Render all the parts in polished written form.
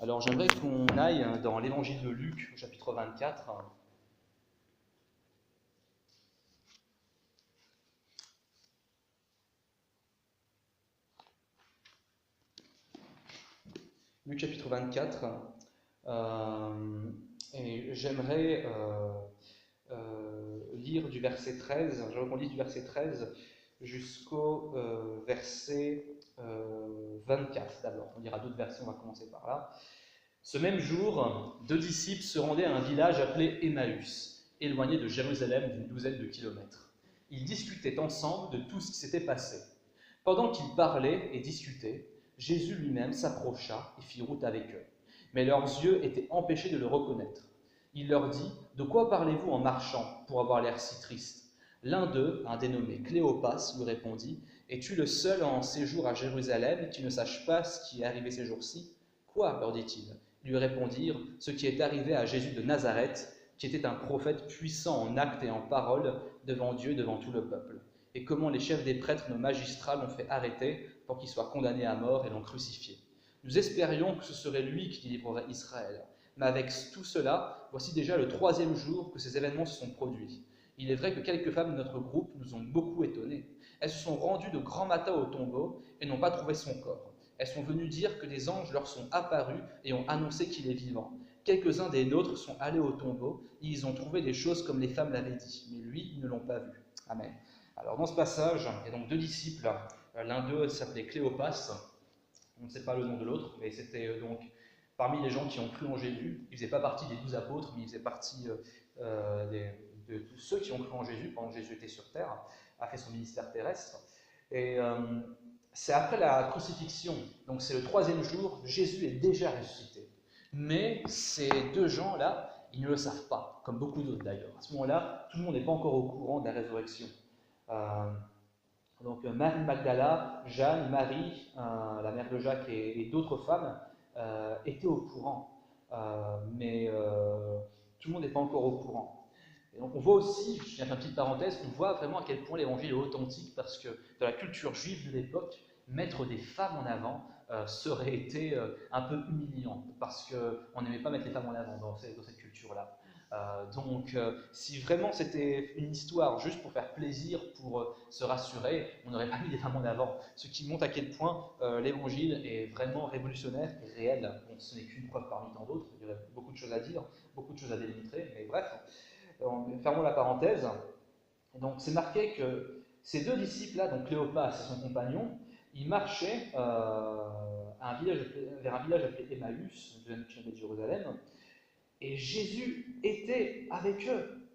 Alors j'aimerais qu'on aille dans l'évangile de Luc, au chapitre 24. Luc chapitre 24. Et j'aimerais lire du verset 13, j'aimerais qu'on lise du verset 13 jusqu'au verset 24 d'abord. On lira d'autres versets, on va commencer par là. Ce même jour, 2 disciples se rendaient à un village appelé Emmaüs, éloigné de Jérusalem d'une douzaine de kilomètres. Ils discutaient ensemble de tout ce qui s'était passé. Pendant qu'ils parlaient et discutaient, Jésus lui-même s'approcha et fit route avec eux. Mais leurs yeux étaient empêchés de le reconnaître. Il leur dit : « De quoi parlez-vous en marchant pour avoir l'air si triste ?» L'un d'eux, un dénommé Cléopas, lui répondit : « Es-tu le seul en séjour à Jérusalem qui ne sache pas ce qui est arrivé ces jours-ci ? » « Quoi ?» leur dit-il. Ils lui répondirent : « Ce qui est arrivé à Jésus de Nazareth, qui était un prophète puissant en actes et en paroles devant Dieu et devant tout le peuple. Et comment les chefs des prêtres, nos magistrats, l'ont fait arrêter pour qu'il soit condamné à mort et l'ont crucifié. Nous espérions que ce serait lui qui livrerait Israël. Mais avec tout cela, voici déjà le 3e jour que ces événements se sont produits. Il est vrai que quelques femmes de notre groupe nous ont beaucoup étonnés. Elles se sont rendues de grand matin au tombeau et n'ont pas trouvé son corps. Elles sont venues dire que des anges leur sont apparus et ont annoncé qu'il est vivant. Quelques-uns des nôtres sont allés au tombeau et ils ont trouvé des choses comme les femmes l'avaient dit, mais lui, ils ne l'ont pas vu. » Amen. Alors dans ce passage, il y a donc 2 disciples. L'un d'eux s'appelait Cléopas, on ne sait pas le nom de l'autre, mais c'était donc parmi les gens qui ont cru en Jésus. Il ne faisait pas partie des 12 apôtres, mais il faisait partie de tous ceux qui ont cru en Jésus pendant que Jésus était sur terre, a fait son ministère terrestre. Et c'est après la crucifixion, donc c'est le 3e jour, Jésus est déjà ressuscité. Mais ces 2 gens-là, ils ne le savent pas, comme beaucoup d'autres d'ailleurs. À ce moment-là, tout le monde n'est pas encore au courant de la résurrection. Donc Marie Magdala, Jeanne, Marie, la mère de Jacques et d'autres femmes étaient au courant. Mais tout le monde n'est pas encore au courant. Et donc on voit aussi, je viens de faire une petite parenthèse, on voit vraiment à quel point l'évangile est authentique parce que dans la culture juive de l'époque, mettre des femmes en avant serait été un peu humiliant parce qu'on n'aimait pas mettre les femmes en avant dans cette culture-là. Donc si vraiment c'était une histoire juste pour faire plaisir, pour se rassurer, on n'aurait pas mis les femmes en avant. Ce qui montre à quel point l'évangile est vraiment révolutionnaire et réel. Bon, ce n'est qu'une preuve parmi tant d'autres, il y aurait beaucoup de choses à dire, beaucoup de choses à démontrer, mais bref. Fermons la parenthèse. Donc c'est marqué que ces 2 disciples-là, donc Cléopas et son compagnon, ils marchaient vers un village appelé Emmaüs, de Jérusalem, et Jésus était avec eux.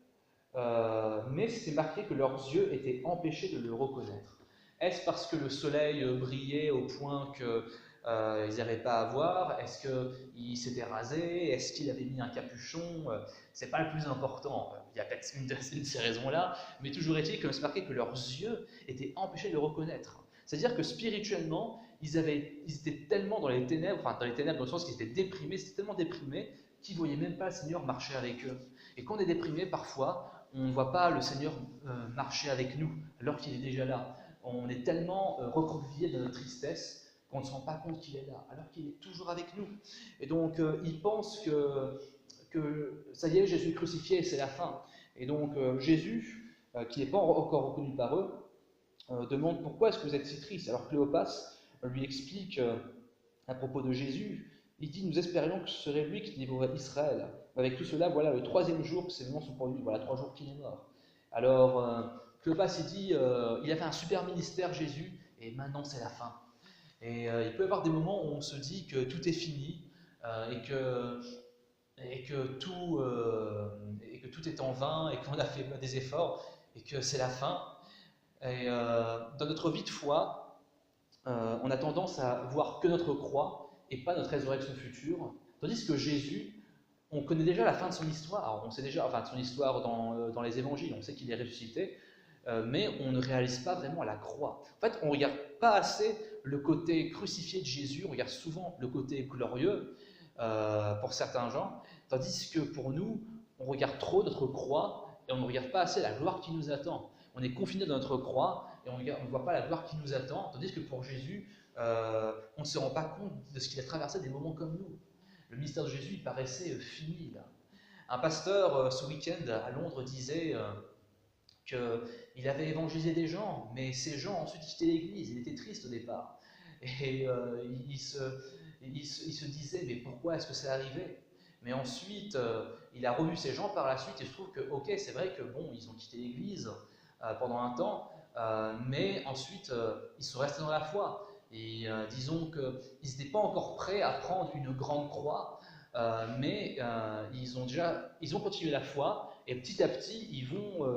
Mais c'est marqué que leurs yeux étaient empêchés de le reconnaître. Est-ce parce que le soleil brillait au point qu'ils n'arrivaient pas à voir? Est-ce qu'il s'était rasé? Est-ce qu'il avait mis un capuchon? C'est pas le plus important. Il y a peut-être une de ces raisons-là, mais toujours est-il que c'est marqué que leurs yeux étaient empêchés de le reconnaître. C'est-à-dire que spirituellement, ils étaient tellement dans les ténèbres, enfin dans les ténèbres dans le sens qu'ils étaient déprimés, c'était tellement déprimés qu'ils ne voyaient même pas le Seigneur marcher avec eux. Et quand on est déprimé, parfois, on ne voit pas le Seigneur marcher avec nous, alors qu'il est déjà là. On est tellement recroquevillé dans notre tristesse qu'on ne se rend pas compte qu'il est là, alors qu'il est toujours avec nous. Et donc, ils pensent que ça y est, Jésus est crucifié, c'est la fin. Et donc, Jésus, qui n'est pas encore reconnu par eux, demande pourquoi est-ce que vous êtes si triste. Alors Cléopas lui explique à propos de Jésus, il dit : nous espérions que ce serait lui qui livrerait Israël. Avec tout cela, voilà le 3e jour que ces événements sont produits, voilà 3 jours qu'il est mort. Alors Cléopas il dit, il a fait un super ministère Jésus, et maintenant c'est la fin. Et il peut y avoir des moments où on se dit que tout est fini, et que tout est en vain, et qu'on a fait des efforts, et que c'est la fin. Et dans notre vie de foi, on a tendance à voir que notre croix et pas notre résurrection future, tandis que Jésus, on connaît déjà la fin de son histoire. Alors, on sait déjà, enfin, de son histoire dans les évangiles, on sait qu'il est ressuscité, mais on ne réalise pas vraiment la croix. En fait, on ne regarde pas assez le côté crucifié de Jésus, on regarde souvent le côté glorieux pour certains gens, tandis que pour nous, on regarde trop notre croix et on ne regarde pas assez la gloire qui nous attend. On est confiné dans notre croix et on ne voit pas la gloire qui nous attend, tandis que pour Jésus, on ne se rend pas compte de ce qu'il a traversé des moments comme nous. Le ministère de Jésus, il paraissait fini, là. Un pasteur, ce week-end à Londres, disait qu'il avait évangélisé des gens, mais ces gens ensuite quittaient l'église. Il était triste au départ. Et il se disait, mais pourquoi est-ce que c'est arrivé? Mais ensuite, il a revu ces gens par la suite, et je trouve que, ok, c'est vrai que bon, ils ont quitté l'église pendant un temps, mais ensuite, ils sont restés dans la foi. Et disons qu'ils n'étaient pas encore prêts à prendre une grande croix, mais ils ont continué la foi, et petit à petit, ils vont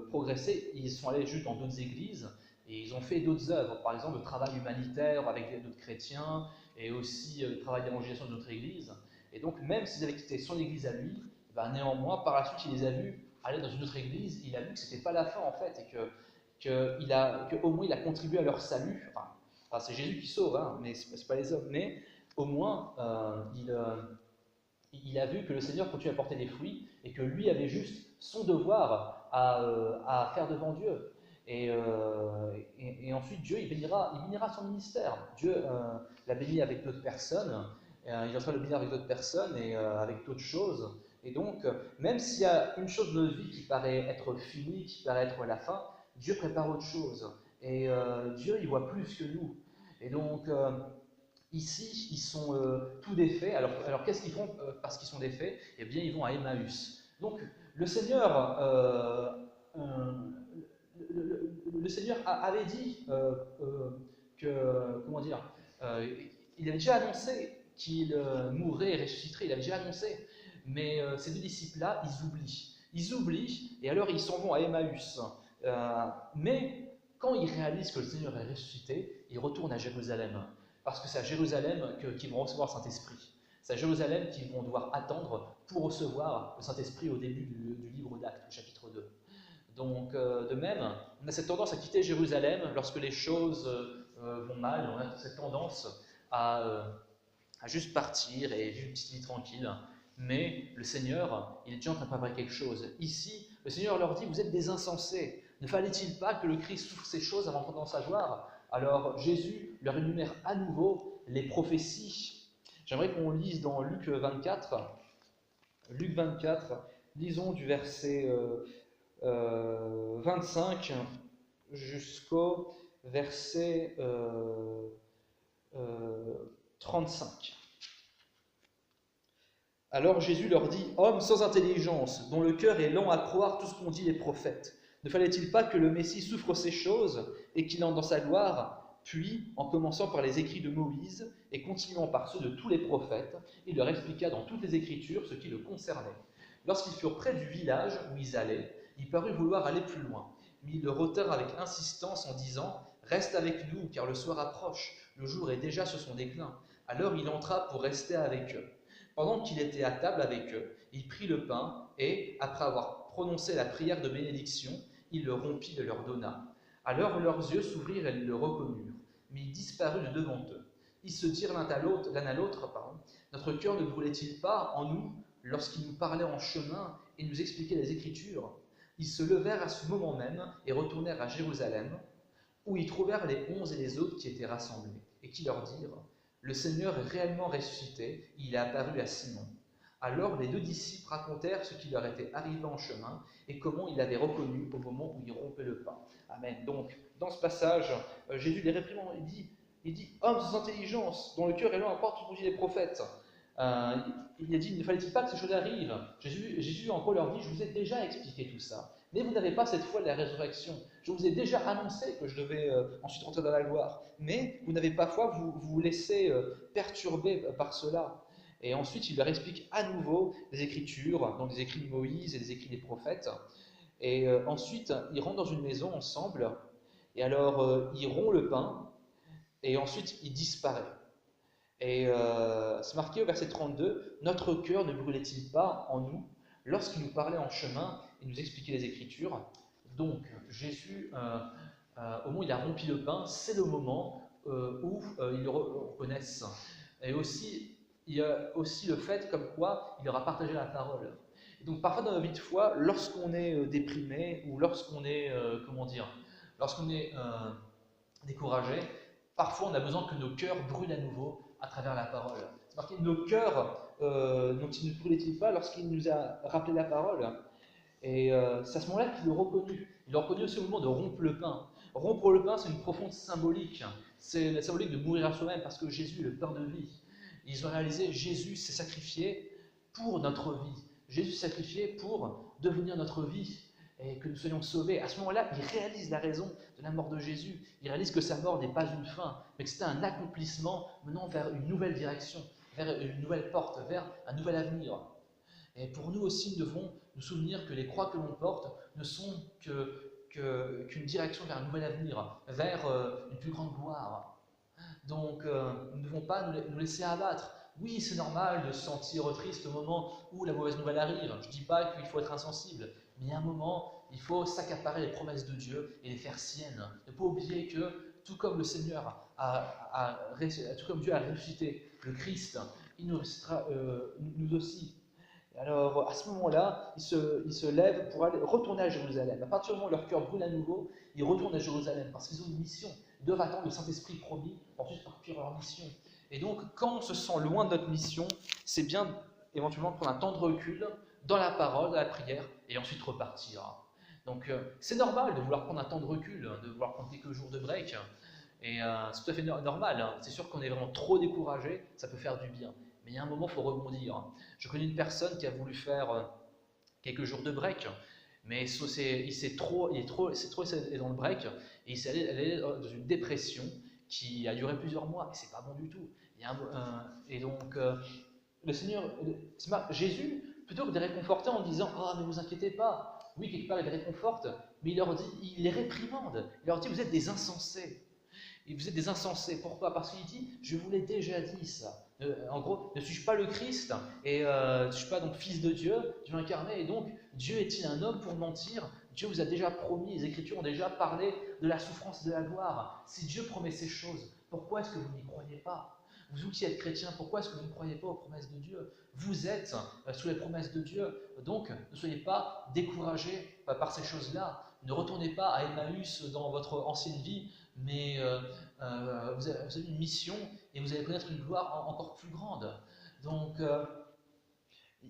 progresser. Ils sont allés juste dans d'autres églises, et ils ont fait d'autres œuvres, par exemple le travail humanitaire avec d'autres chrétiens, et aussi le travail d'évangélisation de notre église. Et donc, même s'ils avaient quitté son église à lui, ben, néanmoins, par la suite, il les a vus aller dans une autre église, il a vu que ce n'était pas la fin en fait, et qu'au moins il a contribué à leur salut. Enfin, c'est Jésus qui sauve, hein, mais ce n'est pas les hommes. Mais au moins, il a vu que le Seigneur continue à porter des fruits et que lui avait juste son devoir à faire devant Dieu. Et ensuite, Dieu, il bénira son ministère. Dieu l'a béni avec d'autres personnes, il est en train de le bénir avec d'autres personnes et avec d'autres choses. Et donc, même s'il y a une chose de notre vie qui paraît être finie, qui paraît être la fin, Dieu prépare autre chose. Et Dieu, il voit plus que nous. Et donc, ici, ils sont tout défaits. Alors qu'est-ce qu'ils font parce qu'ils sont défaits? Eh bien, ils vont à Emmaüs. Donc, le Seigneur, le Seigneur avait dit comment dire, il avait déjà annoncé qu'il mourrait et ressusciterait. Il avait déjà annoncé. Mais ces deux disciples-là, ils oublient. Ils oublient, et alors ils s'en vont à Emmaüs. Mais quand ils réalisent que le Seigneur est ressuscité, ils retournent à Jérusalem. Parce que c'est à Jérusalem qu'ils vont recevoir le Saint-Esprit. C'est à Jérusalem qu'ils vont devoir attendre pour recevoir le Saint-Esprit au début du livre d'Actes, au chapitre 2. Donc, de même, on a cette tendance à quitter Jérusalem lorsque les choses vont mal. On a cette tendance à juste partir et vivre une petite vie tranquille. Mais le Seigneur, il est déjà en train de préparer quelque chose. Ici, le Seigneur leur dit, vous êtes des insensés. Ne fallait-il pas que le Christ souffre ces choses avant d'entrer dans sa gloire? Alors Jésus leur énumère à nouveau les prophéties. J'aimerais qu'on lise dans Luc 24. Luc 24, lisons du verset 25 jusqu'au verset 35. Alors Jésus leur dit, « Hommes sans intelligence, dont le cœur est lent à croire tout ce qu'ont dit les prophètes, ne fallait-il pas que le Messie souffre ces choses et qu'il entre dans sa gloire? Puis, en commençant par les écrits de Moïse et continuant par ceux de tous les prophètes, il leur expliqua dans toutes les Écritures ce qui le concernait. Lorsqu'ils furent près du village où ils allaient, il parut vouloir aller plus loin. Mais ils le retinrent avec insistance en disant, « Reste avec nous, car le soir approche, le jour est déjà sur son déclin. » Alors il entra pour rester avec eux. Pendant qu'il était à table avec eux, il prit le pain et, après avoir prononcé la prière de bénédiction, il le rompit et leur donna. Alors leurs yeux s'ouvrirent et ils le reconnurent, mais il disparut de devant eux. Ils se dirent l'un à l'autre, notre cœur ne brûlait-il pas en nous lorsqu'il nous parlait en chemin et nous expliquait les Écritures? Ils se levèrent à ce moment même et retournèrent à Jérusalem, où ils trouvèrent les 11 et les autres qui étaient rassemblés, et qui leur dirent, le Seigneur est réellement ressuscité, il est apparu à Simon. Alors les deux disciples racontèrent ce qui leur était arrivé en chemin et comment ils l'avaient reconnu au moment où ils rompaient le pain. Amen. Donc, dans ce passage, Jésus les réprimande. Il dit, hommes sans intelligence, dont le cœur est loin à croire tout ce qu'ont dit les prophètes. Il a dit, ne fallait-il pas que ces choses arrivent? Jésus encore leur dit, je vous ai déjà expliqué tout ça. Mais vous n'avez pas cette foi de la résurrection. Je vous ai déjà annoncé que je devais ensuite rentrer dans la gloire. Mais vous n'avez pas foi, vous vous laissez perturber par cela. Et ensuite, il leur explique à nouveau les Écritures, donc les écrits de Moïse et les écrits des prophètes. Et ensuite, ils rentrent dans une maison ensemble. Et alors, ils rompent le pain. Et ensuite, il disparaît. Et c'est marqué au verset 32, « Notre cœur ne brûlait-il pas en nous lorsqu'il nous parlait en chemin et nous expliquait les Écritures ?» Donc, Jésus, au moment où il a rompu le pain, c'est le moment où ils le reconnaissent. Et aussi, il y a aussi le fait comme quoi il leur a partagé la parole. Et donc, parfois dans notre vie de foi, lorsqu'on est déprimé ou lorsqu'on est, lorsqu'on est découragé, parfois on a besoin que nos cœurs brûlent à nouveau à travers la parole. marqué nos cœurs n'ont-ils ne brûlaient-ils pas lorsqu'il nous a rappelé la parole. Et c'est à ce moment-là qu'il le reconnu. Il a reconnu aussi au moment de rompre le pain. Rompre le pain, c'est une profonde symbolique. C'est la symbolique de mourir à soi-même parce que Jésus est le pain de vie. Ils ont réalisé Jésus s'est sacrifié pour notre vie. Jésus s'est sacrifié pour devenir notre vie et que nous soyons sauvés. À ce moment-là, ils réalisent la raison de la mort de Jésus. Ils réalisent que sa mort n'est pas une fin, mais que c'était un accomplissement menant vers une nouvelle direction, vers une nouvelle porte, vers un nouvel avenir. Et pour nous aussi, nous devons nous souvenir que les croix que l'on porte ne sont qu'une direction vers un nouvel avenir, vers une plus grande gloire. Donc, nous ne devons pas nous laisser abattre. Oui, c'est normal de se sentir triste au moment où la mauvaise nouvelle arrive. Je ne dis pas qu'il faut être insensible, mais à un moment, il faut s'accaparer les promesses de Dieu et les faire siennes. Ne pas oublier que, tout comme le Seigneur tout comme Dieu a ressuscité le Christ, il nous ressuscitera nous aussi. Alors, à ce moment-là, ils se lèvent pour aller retourner à Jérusalem. À partir du moment où leur cœur brûle à nouveau, ils retournent à Jérusalem parce qu'ils ont une mission. Ils doivent attendre le Saint-Esprit promis pour ensuite accomplir leur mission. Et donc, quand on se sent loin de notre mission, c'est bien éventuellement de prendre un temps de recul dans la parole, dans la prière, et ensuite repartir. Donc, c'est normal de vouloir prendre un temps de recul, de vouloir prendre quelques jours de break. Et c'est tout à fait normal. C'est sûr qu'on est vraiment trop découragé, ça peut faire du bien. Mais il y a un moment, il faut rebondir. Je connais une personne qui a voulu faire quelques jours de break, mais il s'est trop essayé dans le break, et il s'est allé dans une dépression qui a duré plusieurs mois, et c'est pas bon du tout. Et donc, le Seigneur, Jésus, plutôt que de les réconforter en disant « Ah, mais vous inquiétez pas », oui, quelque part, il les réconforte, mais il les réprimande. Il leur dit « Vous êtes des insensés ». Et vous êtes des insensés. Pourquoi? Parce qu'il dit, je vous l'ai déjà dit ça. En gros, ne suis-je pas le Christ et ne suis-je pas donc fils de Dieu, Dieu incarné? Et donc, Dieu est-il un homme pour mentir? Dieu vous a déjà promis, les Écritures ont déjà parlé de la souffrance et de la gloire. Si Dieu promet ces choses, pourquoi est-ce que vous n'y croyez pas? Vous qui êtes chrétiens, pourquoi est-ce que vous ne croyez pas aux promesses de Dieu? Vous êtes sous les promesses de Dieu, donc ne soyez pas découragés par ces choses-là. Ne retournez pas à Emmaüs dans votre ancienne vie, mais vous avez une mission et vous allez connaître une gloire encore plus grande. Donc,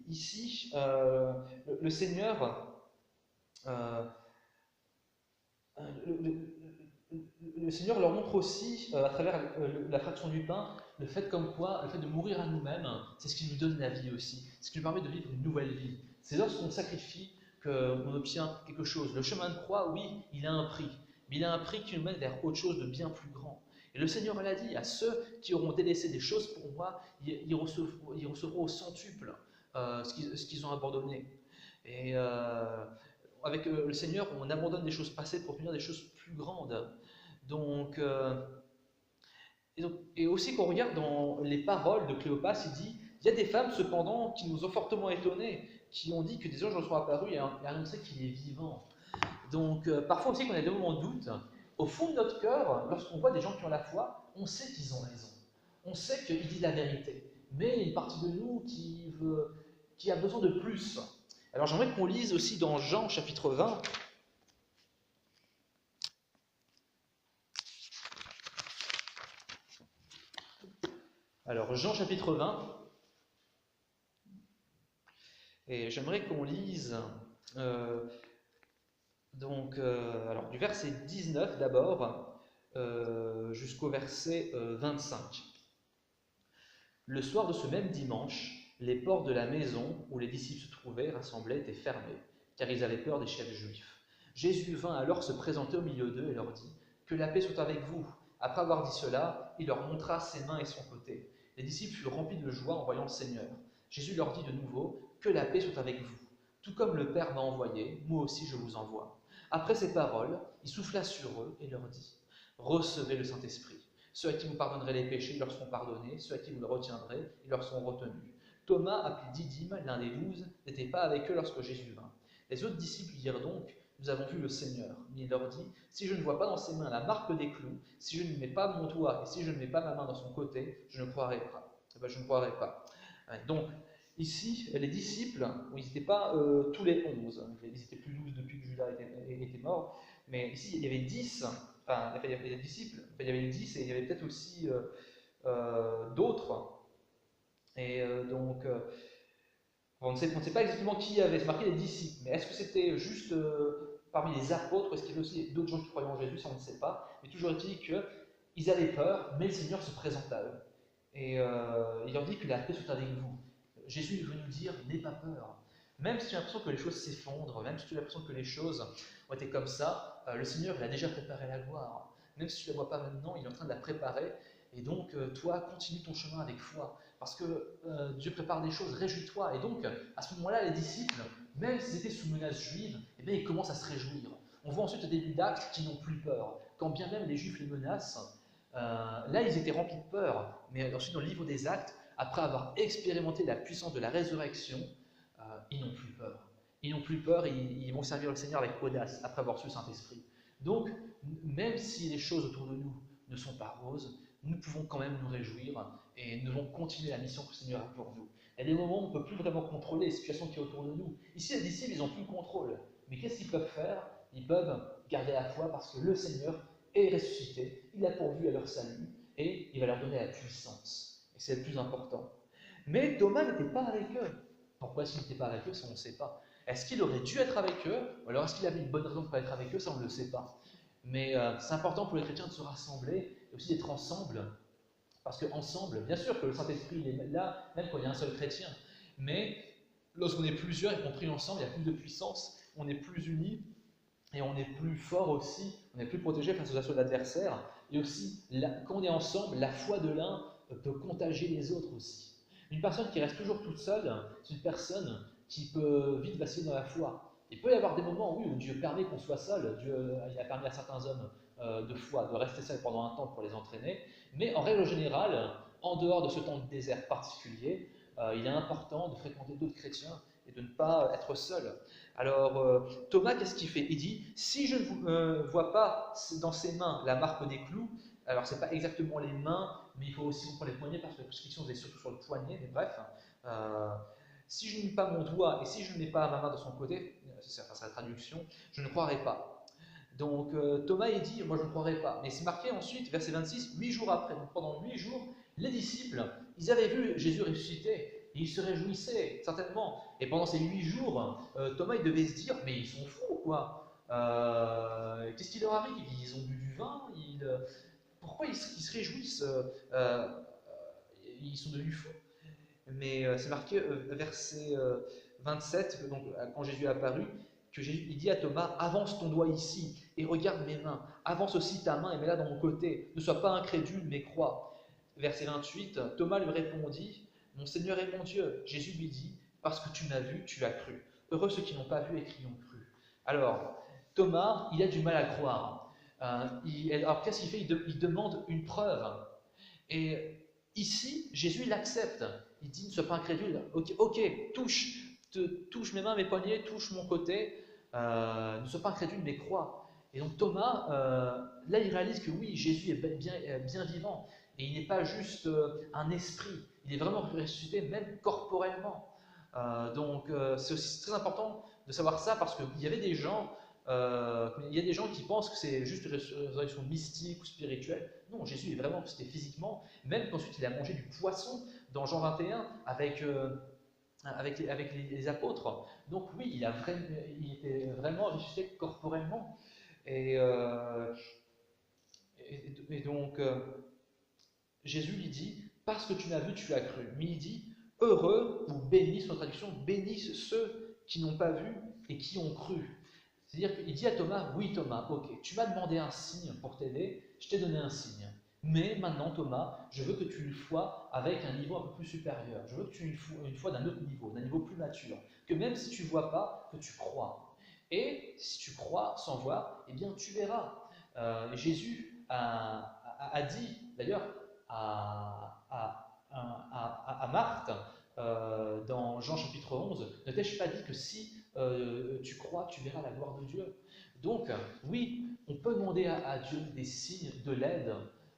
ici, le Seigneur, le Seigneur leur montre aussi, à travers la fraction du pain, le fait comme quoi, le fait de mourir à nous-mêmes, c'est ce qui nous donne la vie aussi, ce qui nous permet de vivre une nouvelle vie. C'est lorsqu'on sacrifie qu'on obtient quelque chose. Le chemin de croix, oui, il a un prix, mais il a un prix qui nous mène vers autre chose de bien plus grand. Et le Seigneur l'a dit, à ceux qui auront délaissé des choses pour moi, ils recevront au centuple ce qu'ils ont abandonné. Et avec le Seigneur, on abandonne des choses passées pour obtenir des choses plus grandes. Donc, et aussi quand on regarde dans les paroles de Cléopas, il dit, il y a des femmes cependant qui nous ont fortement étonnés, qui ont dit que des anges leur sont apparus et annoncé qu'il est vivant. Donc, parfois aussi, quand on a des moments de doute, au fond de notre cœur, lorsqu'on voit des gens qui ont la foi, on sait qu'ils ont raison. On sait qu'ils disent la vérité. Mais il y a une partie de nous qui a besoin de plus. Alors, j'aimerais qu'on lise aussi dans Jean, chapitre 20. Alors, Jean, chapitre 20. Et j'aimerais qu'on lise... alors, du verset 19 d'abord jusqu'au verset 25. Le soir de ce même dimanche, les portes de la maison où les disciples se trouvaient rassemblés étaient fermées, car ils avaient peur des chefs juifs. Jésus vint alors se présenter au milieu d'eux et leur dit « Que la paix soit avec vous ». Après avoir dit cela, il leur montra ses mains et son côté. Les disciples furent remplis de joie en voyant le Seigneur. Jésus leur dit de nouveau « Que la paix soit avec vous. Tout comme le Père m'a envoyé, moi aussi je vous envoie. » Après ces paroles, il souffla sur eux et leur dit « Recevez le Saint-Esprit. Ceux à qui vous pardonnerez les péchés leur seront pardonnés, ceux à qui vous le retiendrez, ils leur seront retenus. » Thomas, appelé Didyme, l'un des 12, n'était pas avec eux lorsque Jésus vint. Les autres disciples lui dirent donc « Nous avons vu le Seigneur. » Mais il leur dit « Si je ne vois pas dans ses mains la marque des clous, si je ne mets pas mon doigt et si je ne mets pas ma main dans son côté, je ne croirai pas. » Je ne croirai pas. Donc, ici, les disciples, ils n'étaient pas tous les 11, ils étaient plus 12 depuis que Judas était mort, mais ici, il y avait 10, enfin, il y avait des disciples, il y avait les 10 et il y avait peut-être aussi d'autres Et on ne sait pas exactement qui avait marqué les disciples, mais est-ce que c'était juste parmi les apôtres, ou est-ce qu'il y avait aussi d'autres gens qui croyaient en Jésus, ça on ne sait pas. Mais toujours est-il qu'ils avaient peur, mais le Seigneur se présente à eux. Et il leur dit que la paix soit avec vous. Jésus veut nous dire, n'aie pas peur. Même si tu as l'impression que les choses s'effondrent, même si tu as l'impression que les choses ont été comme ça, le Seigneur il a déjà préparé la gloire. Même si tu ne la vois pas maintenant, il est en train de la préparer. Et donc, toi, continue ton chemin avec foi. Parce que Dieu prépare des choses, réjouis-toi. Et donc, à ce moment-là, les disciples, même s'ils étaient sous menace juive, eh bien, ils commencent à se réjouir. On voit ensuite au début d'Actes qu'ils n'ont plus peur. Quand bien même les Juifs les menacent, là, ils étaient remplis de peur. Mais ensuite, dans le livre des Actes, après avoir expérimenté la puissance de la résurrection, ils n'ont plus peur. Ils n'ont plus peur et ils vont servir le Seigneur avec audace après avoir reçu le Saint-Esprit. Donc, même si les choses autour de nous ne sont pas roses, nous pouvons quand même nous réjouir et nous devons continuer la mission que le Seigneur a pour nous. Il y a des moments où on ne peut plus vraiment contrôler les situations qui sont autour de nous. Ici, les disciples, ils n'ont plus le contrôle. Mais qu'est-ce qu'ils peuvent faire? Ils peuvent garder la foi parce que le Seigneur est ressuscité, il a pourvu à leur salut et il va leur donner la puissance. Et c'est le plus important. Mais Thomas n'était pas avec eux. Pourquoi est-ce qu'il n'était pas avec eux? Ça, on ne sait pas. Est-ce qu'il aurait dû être avec eux? Ou alors est-ce qu'il avait une bonne raison pour être avec eux? Ça, on ne le sait pas. Mais c'est important pour les chrétiens de se rassembler et aussi d'être ensemble. Parce qu'ensemble, bien sûr que le Saint-Esprit est là, même quand il y a un seul chrétien. Mais lorsqu'on est plusieurs et qu'on prie ensemble, il y a plus de puissance, on est plus unis et on est plus fort aussi, on est plus protégé face aux assauts de l'adversaire. Et aussi, quand on est ensemble, la foi de l'un peut contagier les autres aussi. Une personne qui reste toujours toute seule, c'est une personne qui peut vite vaciller dans la foi. Il peut y avoir des moments, oui, où Dieu permet qu'on soit seul. Dieu il a permis à certains hommes de foi de rester seuls pendant un temps pour les entraîner. Mais en règle générale, en dehors de ce temps de désert particulier, il est important de fréquenter d'autres chrétiens et de ne pas être seul. Alors, Thomas, qu'est-ce qu'il fait? Il dit, si je ne vois pas dans ses mains la marque des clous, alors ce n'est pas exactement les mains, mais il faut aussi comprendre les poignets, parce que la crucifixion est surtout sur le poignet, mais bref. Si je ne mets pas mon doigt et si je ne mets pas ma main de son côté, c'est la traduction, je ne croirai pas. Donc Thomas il dit, moi je ne croirai pas. Mais c'est marqué ensuite, verset 26, 8 jours après. Donc pendant 8 jours, les disciples, ils avaient vu Jésus ressusciter. Et ils se réjouissaient, certainement. Et pendant ces 8 jours, Thomas il devait se dire, mais ils sont fous quoi. Qu'est-ce qui leur arrive? Ils ont bu du vin, pourquoi ils se réjouissent? Ils sont devenus fous. Mais c'est marqué verset 27, donc, quand Jésus est apparu, que Jésus il dit à Thomas, avance ton doigt ici et regarde mes mains, avance aussi ta main et mets-la dans mon côté, ne sois pas incrédule mais crois. Verset 28, Thomas lui répondit, mon Seigneur et mon Dieu. Jésus lui dit, parce que tu m'as vu, tu as cru. Heureux ceux qui n'ont pas vu et qui ont cru. Alors, Thomas, il a du mal à croire. Alors qu'est-ce qu'il fait? Il demande une preuve. Et ici, Jésus l'accepte. Il dit, ne sois pas incrédule. Ok, touche mes mains, mes poignets, touche mon côté. Ne sois pas incrédule, mais crois. Et donc Thomas, là, il réalise que oui, Jésus est bien vivant. Et il n'est pas juste un esprit. Il est vraiment ressuscité, même corporellement. C'est aussi très important de savoir ça, parce qu'il y avait des gens... il y a des gens qui pensent que c'est juste une résurrection mystique ou spirituelle. Non, Jésus est vraiment ressuscité physiquement, même qu'ensuite il a mangé du poisson dans Jean 21 avec les apôtres. Donc oui, il était vraiment ressuscité corporellement. Et donc Jésus lui dit, parce que tu m'as vu, tu as cru. Mais il dit, heureux, ou bénis, son traduction, bénissent ceux qui n'ont pas vu et qui ont cru. C'est-à-dire qu'il dit à Thomas, oui Thomas, ok, tu m'as demandé un signe pour t'aider, je t'ai donné un signe. Mais maintenant Thomas, je veux que tu aies une foi avec un niveau un peu plus supérieur. Je veux que tu aies une foi d'un autre niveau, d'un niveau plus mature. Que même si tu ne vois pas, que tu crois. Et si tu crois sans voir, eh bien tu verras. Jésus a dit, d'ailleurs, à Marthe, dans Jean chapitre 11, ne t'ai-je pas dit que si tu crois, tu verras la gloire de Dieu. Donc, oui, on peut demander à Dieu des signes, de l'aide.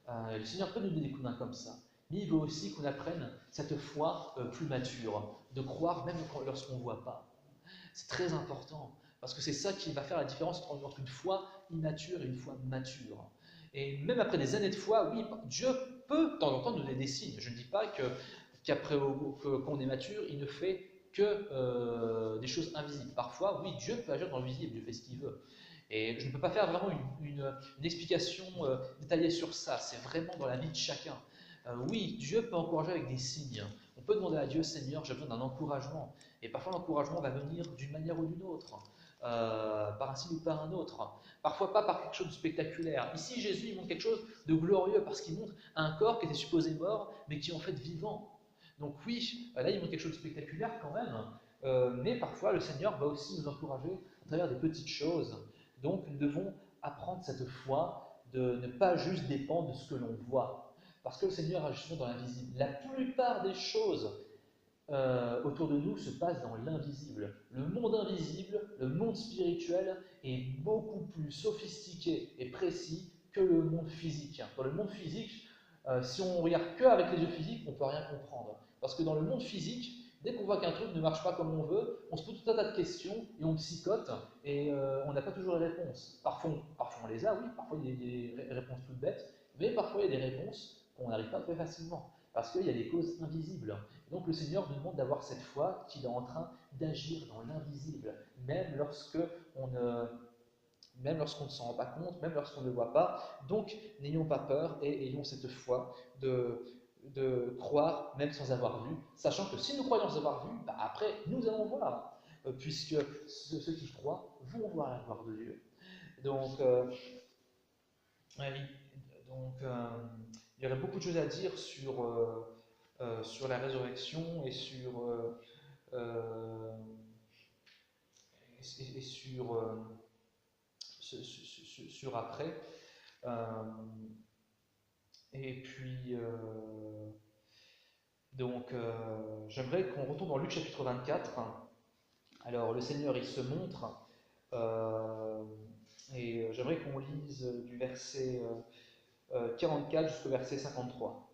Le Seigneur peut nous donner des coups de main comme ça. Mais il veut aussi qu'on apprenne cette foi plus mature, de croire même lorsqu'on ne voit pas. C'est très important, parce que c'est ça qui va faire la différence entre une foi immature et une foi mature. Et même après des années de foi, oui, Dieu peut de temps en temps nous donner des signes. Je ne dis pas que qu'après qu'on est mature, il ne fait que des choses invisibles. Parfois, oui, Dieu peut agir dans le visible, Dieu fait ce qu'il veut. Et je ne peux pas faire vraiment une explication détaillée sur ça, c'est vraiment dans la vie de chacun. Oui, Dieu peut encourager avec des signes. On peut demander à Dieu, Seigneur, j'ai besoin d'un encouragement. Et parfois l'encouragement va venir d'une manière ou d'une autre, par un signe ou par un autre. Parfois pas par quelque chose de spectaculaire. Ici, Jésus il montre quelque chose de glorieux parce qu'il montre un corps qui était supposé mort, mais qui est en fait vivant. Donc oui, là il montre quelque chose de spectaculaire quand même, mais parfois le Seigneur va aussi nous encourager à travers des petites choses. Donc nous devons apprendre cette foi de ne pas juste dépendre de ce que l'on voit. Parce que le Seigneur agit justement dans l'invisible. La plupart des choses autour de nous se passent dans l'invisible. Le monde invisible, le monde spirituel est beaucoup plus sophistiqué et précis que le monde physique. Dans le monde physique, si on regarde que avec les yeux physiques, on ne peut rien comprendre. Parce que dans le monde physique, dès qu'on voit qu'un truc ne marche pas comme on veut, on se pose tout un tas de questions et on psychote et on n'a pas toujours les réponses. Parfois on les a, oui, parfois il y a des réponses toutes bêtes, mais parfois il y a des réponses qu'on n'arrive pas à trouver facilement. Parce qu'il y a des causes invisibles. Donc le Seigneur nous demande d'avoir cette foi qu'il est en train d'agir dans l'invisible, même lorsqu'on ne s'en rend pas compte, même lorsqu'on ne le voit pas. Donc n'ayons pas peur et ayons cette foi de croire même sans avoir vu, sachant que si nous croyons sans avoir vu, bah après nous allons voir, puisque ceux qui croient vont voir la gloire de Dieu. Donc, oui, donc il y aurait beaucoup de choses à dire sur la résurrection et sur après. Et puis, j'aimerais qu'on retourne dans Luc chapitre 24. Alors, le Seigneur, il se montre, et j'aimerais qu'on lise du verset 44 jusqu'au verset 53.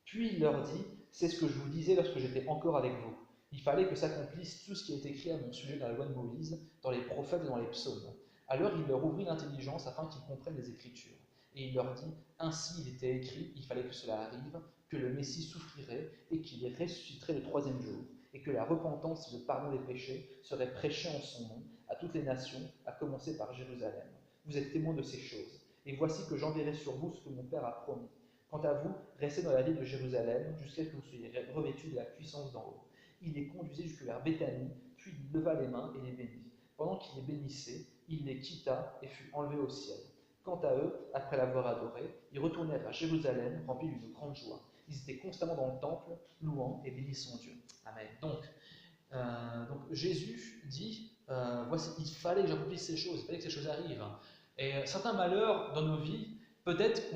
Puis il leur dit, c'est ce que je vous disais lorsque j'étais encore avec vous. Il fallait que s'accomplisse tout ce qui est écrit à mon sujet dans la loi de Moïse, dans les prophètes et dans les psaumes. Alors il leur ouvrit l'intelligence afin qu'ils comprennent les Écritures. Et il leur dit, ainsi il était écrit, il fallait que cela arrive, que le Messie souffrirait et qu'il ressusciterait le troisième jour, et que la repentance et le pardon des péchés seraient prêchés en son nom à toutes les nations, à commencer par Jérusalem. Vous êtes témoins de ces choses. Et voici que j'enverrai sur vous ce que mon Père a promis. Quant à vous, restez dans la ville de Jérusalem jusqu'à ce que vous soyez revêtus de la puissance d'en haut. Il les conduisit jusque vers Béthanie, puis il leva les mains et les bénit. Pendant qu'il les bénissait, il les quitta et fut enlevé au ciel. Quant à eux, après l'avoir adoré, ils retournèrent à Jérusalem remplis d'une grande joie. Ils étaient constamment dans le temple, louant et bénissant Dieu. Amen. Donc Jésus dit, voici, il fallait que j'accomplisse ces choses, il fallait que ces choses arrivent. Et certains malheurs dans nos vies, peut-être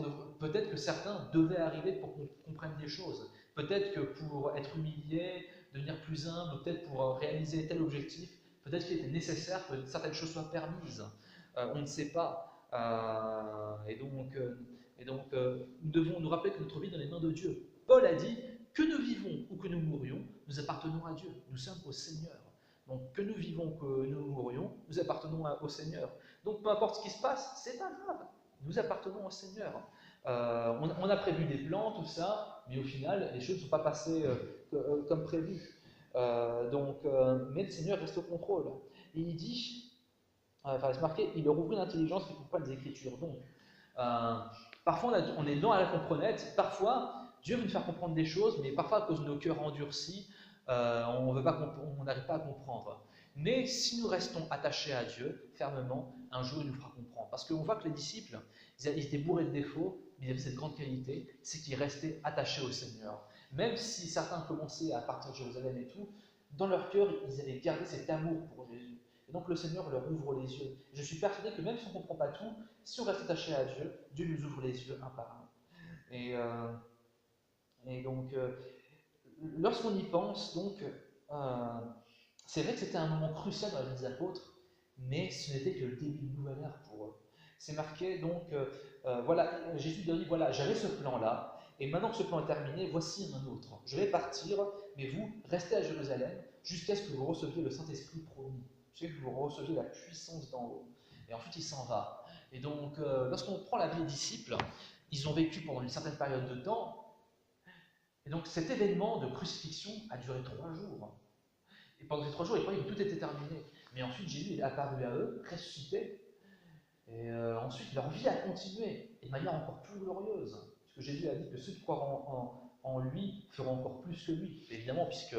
que certains devaient arriver pour qu'on comprenne des choses. Peut-être que pour être humilié, devenir plus humble, peut-être pour réaliser tel objectif, peut-être qu'il était nécessaire que certaines choses soient permises. On ne sait pas. Nous devons nous rappeler que notre vie est dans les mains de Dieu. Paul a dit, que nous vivons ou que nous mourions, nous appartenons à Dieu. Nous sommes au Seigneur. Donc que nous vivons, que nous mourions, nous appartenons au Seigneur. Donc peu importe ce qui se passe, c'est pas grave. Nous appartenons au Seigneur. On a prévu des plans, tout ça, mais au final, les choses ne sont pas passées comme prévu. Mais le Seigneur reste au contrôle. Et il dit, c'est marqué, il leur ouvrit l'intelligence qui comprend les Écritures. Donc, parfois on est dans la comprenette, parfois Dieu veut nous faire comprendre des choses, mais parfois à cause de nos cœurs endurcis, on n'arrive pas à comprendre. Mais si nous restons attachés à Dieu fermement, un jour il nous fera comprendre. Parce qu'on voit que les disciples, ils étaient bourrés de défauts, mais ils avaient cette grande qualité, c'est qu'ils restaient attachés au Seigneur. Même si certains commençaient à partir de Jérusalem et tout, dans leur cœur, ils avaient gardé cet amour pour Jésus. Et donc le Seigneur leur ouvre les yeux. Je suis persuadé que même si on ne comprend pas tout, si on reste attaché à Dieu, Dieu nous ouvre les yeux un par un. Lorsqu'on y pense, c'est vrai que c'était un moment crucial dans la vie des apôtres, mais ce n'était que le début d'une nouvelle ère pour eux. C'est marqué, voilà, Jésus leur dit, voilà, j'avais ce plan-là, et maintenant que ce plan est terminé, voici un autre. Je vais partir, mais vous, restez à Jérusalem, jusqu'à ce que vous receviez le Saint-Esprit promis, jusqu'à ce que vous receviez la puissance d'en haut. Et ensuite, il s'en va. Et donc, lorsqu'on prend la vie des disciples, ils ont vécu pendant une certaine période de temps, Et donc cet événement de crucifixion a duré 3 jours. Et pendant ces 3 jours, ils croyaient que tout était terminé. Mais ensuite, Jésus est apparu à eux, ressuscité. Et ensuite, leur vie a continué, et de manière encore plus glorieuse. Parce que Jésus a dit que ceux qui croiront en lui feront encore plus que lui. Évidemment, puisque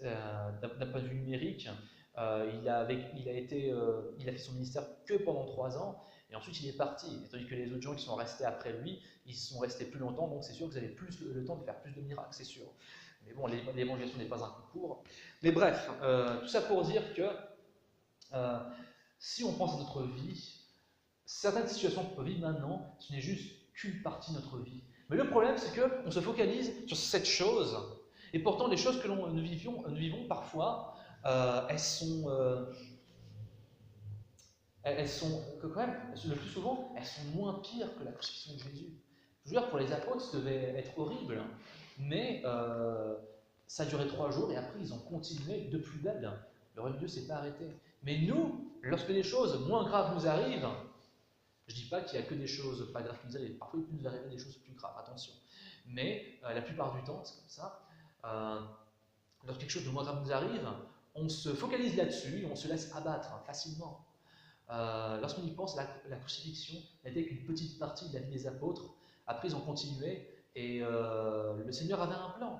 d'un point de vue numérique, il a fait son ministère que pendant 3 ans, et ensuite il est parti. Et tandis que les autres gens qui sont restés après lui, ils sont restés plus longtemps, donc c'est sûr que vous avez plus le temps de faire plus de miracles, c'est sûr. Mais bon, l'évangélisation n'est pas un concours. Mais bref, tout ça pour dire que si on pense à notre vie, certaines situations qu'on peut vivre maintenant, ce n'est juste qu'une partie de notre vie. Mais le problème, c'est qu'on se focalise sur cette chose, et pourtant les choses que nous vivons parfois, elles sont quand même, le plus souvent, elles sont moins pires que la crucifixion de Jésus. Je veux dire, pour les apôtres, ça devait être horrible, mais ça a duré 3 jours et après ils ont continué de plus belle. Le règne de Dieu ne s'est pas arrêté. Mais nous, lorsque des choses moins graves nous arrivent, je ne dis pas qu'il n'y a que des choses pas graves qui nous arrivent, parfois il peut nous arriver des choses plus graves, attention. Mais la plupart du temps, c'est comme ça, lorsque quelque chose de moins grave nous arrive, on se focalise là-dessus et on se laisse abattre facilement. Lorsqu'on y pense, la crucifixion n'était qu'une petite partie de la vie des apôtres. Après, ils ont continué et le Seigneur avait un plan.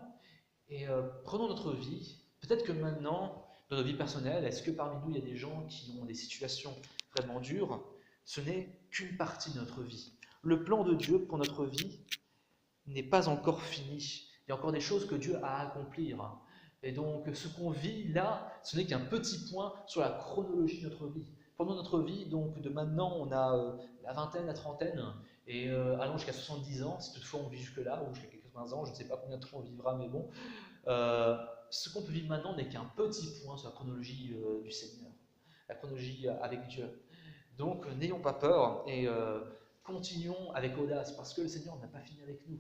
Et prenons notre vie. Peut-être que maintenant, dans nos vies personnelles, est-ce que parmi nous, il y a des gens qui ont des situations vraiment dures? Ce n'est qu'une partie de notre vie. Le plan de Dieu pour notre vie n'est pas encore fini. Il y a encore des choses que Dieu a à accomplir. Et donc, ce qu'on vit là, ce n'est qu'un petit point sur la chronologie de notre vie. Pendant notre vie, donc de maintenant, on a la vingtaine, la trentaine, et allons jusqu'à 70 ans, si toutefois on vit jusque-là, ou jusqu'à 80 ans, je ne sais pas combien de temps on vivra, mais bon. Ce qu'on peut vivre maintenant n'est qu'un petit point sur la chronologie du Seigneur, la chronologie avec Dieu. Donc, n'ayons pas peur et continuons avec audace, parce que le Seigneur n'a pas fini avec nous.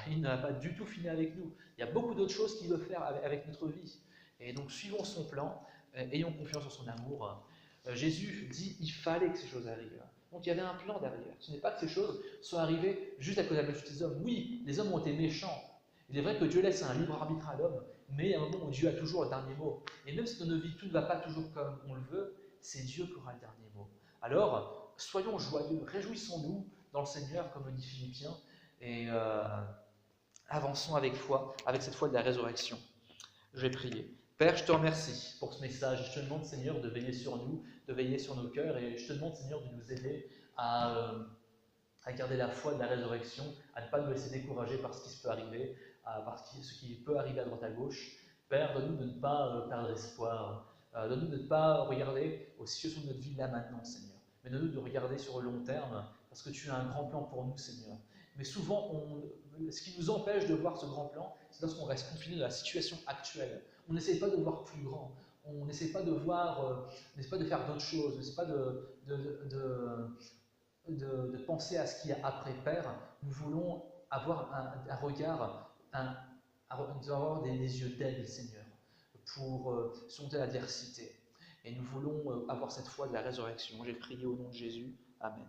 Il n'a pas du tout fini avec nous. Il y a beaucoup d'autres choses qu'il veut faire avec notre vie. Et donc, suivons son plan, ayons confiance en son amour. Jésus dit qu'il fallait que ces choses arrivent. Donc, il y avait un plan derrière. Ce n'est pas que ces choses soient arrivées juste à cause de la méchanceté des hommes. Oui, les hommes ont été méchants. Il est vrai que Dieu laisse un libre arbitre à l'homme, mais à un moment où Dieu a toujours le dernier mot. Et même si dans nos vies tout ne va pas toujours comme on le veut, c'est Dieu qui aura le dernier mot. Alors, soyons joyeux, réjouissons-nous dans le Seigneur, comme le dit Philippiens, et avançons avec foi, avec cette foi de la résurrection. Je vais prier. Père, je te remercie pour ce message. Je te demande, Seigneur, de veiller sur nous, de veiller sur nos cœurs, et je te demande, Seigneur, de nous aider à garder la foi de la résurrection, à ne pas nous laisser décourager par ce qui peut arriver, par ce qui peut arriver à droite à gauche. Père, donne-nous de ne pas perdre espoir. Donne-nous de ne pas regarder aux situations de notre vie là maintenant, Seigneur, mais donne-nous de regarder sur le long terme, parce que tu as un grand plan pour nous, Seigneur. Mais souvent, ce qui nous empêche de voir ce grand plan, c'est lorsqu'on reste confiné dans la situation actuelle. On n'essaie pas de voir plus grand. On n'essaie pas de voir, on n'essaie pas de faire d'autres choses. On n'essaie pas de penser à ce qu'il y a après Père. Nous voulons avoir un regard, nous voulons avoir des yeux d'aide, Seigneur, pour surmonter l'adversité. Et nous voulons avoir cette foi de la résurrection. J'ai prié au nom de Jésus. Amen.